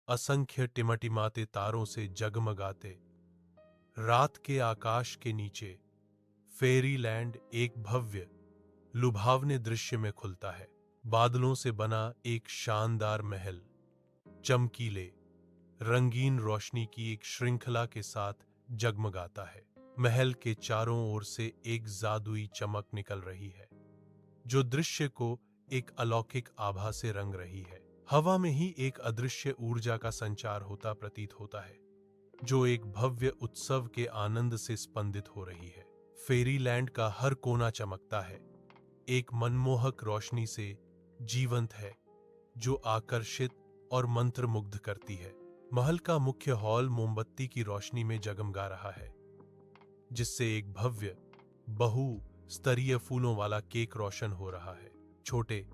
असंख्य टिमटिमाते तारों से जगमगाते रात के आकाश के नीचे फेरीलैंड एक भव्य लुभावने दृश्य में खुलता है। बादलों से बना एक शानदार महल चमकीले रंगीन रोशनी की एक श्रृंखला के साथ जगमगाता है। महल के चारों ओर से एक जादुई चमक निकल रही है जो दृश्य को एक अलौकिक आभा से रंग रही है। हवा में ही एक अदृश्य ऊर्जा का संचार होता प्रतीत होता है जो एक भव्य उत्सव के आनंद से स्पंदित हो रही है। फेरीलैंड का हर कोना चमकता है, एक मनमोहक रोशनी से जीवंत है जो आकर्षित और मंत्रमुग्ध करती है। महल का मुख्य हॉल मोमबत्ती की रोशनी में जगमगा रहा है जिससे एक भव्य बहु स्तरीय फूलों वाला केक रोशन हो रहा है। छोटे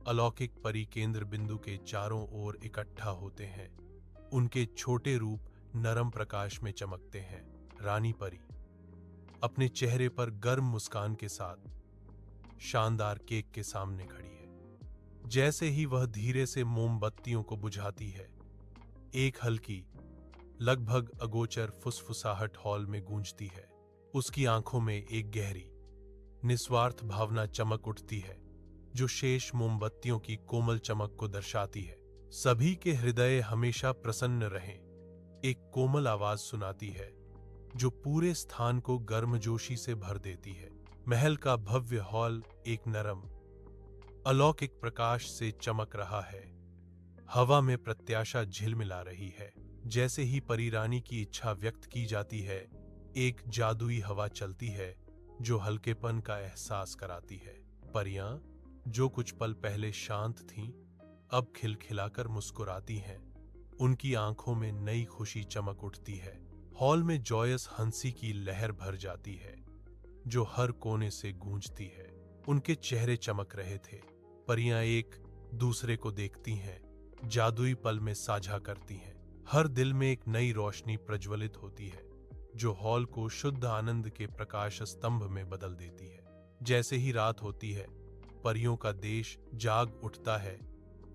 अलौकिक परी केंद्र बिंदु के चारों ओर इकट्ठा होते हैं। उनके छोटे रूप नरम प्रकाश में चमकते हैं। रानी परी अपने चेहरे पर गर्म मुस्कान के साथ शानदार केक के सामने खड़ी है। जैसे ही वह धीरे से मोमबत्तियों को बुझाती है, एक हल्की लगभग अगोचर फुसफुसाहट हॉल में गूंजती है। उसकी आंखों में एक गहरी निस्वार्थ भावना चमक उठती है जो शेष मोमबत्तियों की कोमल चमक को दर्शाती है। सभी के हृदय हमेशा प्रसन्न रहें, एक कोमल आवाज सुनाती है जो पूरे स्थान को गर्मजोशी से भर देती है। महल का भव्य हॉल एक नरम अलौकिक प्रकाश से चमक रहा है। हवा में प्रत्याशा झिलमिला रही है। जैसे ही परी रानी की इच्छा व्यक्त की जाती है, एक जादुई हवा चलती है जो हल्केपन का एहसास कराती है। परियां जो कुछ पल पहले शांत थीं, अब खिलखिलाकर मुस्कुराती हैं। उनकी आंखों में नई खुशी चमक उठती है। हॉल में जॉयस हंसी की लहर भर जाती है जो हर कोने से गूंजती है। उनके चेहरे चमक रहे थे। परियां एक दूसरे को देखती हैं, जादुई पल में साझा करती हैं। हर दिल में एक नई रोशनी प्रज्वलित होती है जो हॉल को शुद्ध आनंद के प्रकाश स्तंभ में बदल देती है। जैसे ही रात होती है, परियों का देश जाग उठता है।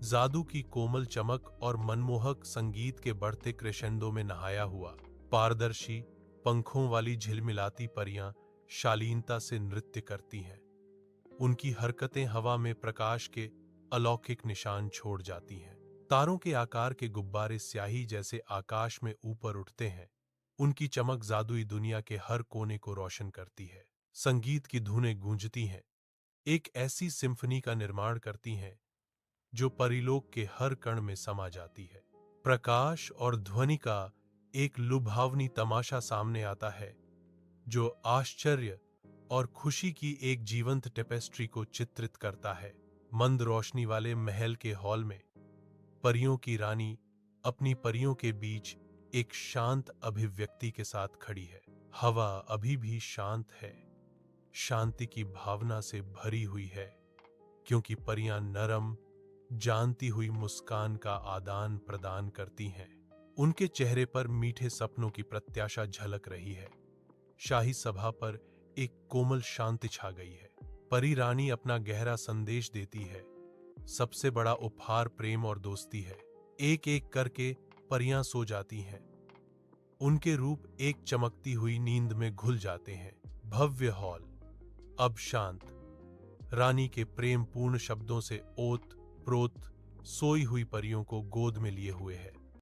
जादू की कोमल चमक और मनमोहक संगीत के बढ़ते क्रेशेंडो में नहाया हुआ पारदर्शी पंखों वाली झिलमिलाती परियां शालीनता से नृत्य करती हैं। उनकी हरकतें हवा में प्रकाश के अलौकिक निशान छोड़ जाती हैं। तारों के आकार के गुब्बारे स्याही जैसे आकाश में ऊपर उठते हैं। उनकी चमक जादुई दुनिया के हर कोने को रोशन करती है। संगीत की धुनें गूंजती हैं, एक ऐसी सिम्फनी का निर्माण करती हैं जो परिलोक के हर कण में समा जाती है। प्रकाश और ध्वनि का एक लुभावनी तमाशा सामने आता है जो आश्चर्य और खुशी की एक जीवंत टेपेस्ट्री को चित्रित करता है। मंद रोशनी वाले महल के हॉल में परियों की रानी अपनी परियों के बीच एक शांत अभिव्यक्ति के साथ खड़ी है। हवा अभी भी शांत है, शांति की भावना से भरी हुई है, क्योंकि परियां नरम जानती हुई मुस्कान का आदान प्रदान करती हैं। उनके चेहरे पर मीठे सपनों की प्रत्याशा झलक रही है। शाही सभा पर एक कोमल शांति छा गई है। परी रानी अपना गहरा संदेश देती है। सबसे बड़ा उपहार प्रेम और दोस्ती है। एक एक करके परियां सो जाती हैं। उनके रूप एक चमकती हुई नींद में घुल जाते हैं। भव्य हॉल अब शांत, रानी के प्रेम पूर्ण शब्दों से ओत प्रोत सोई हुई परियों को गोद में लिए हुए है।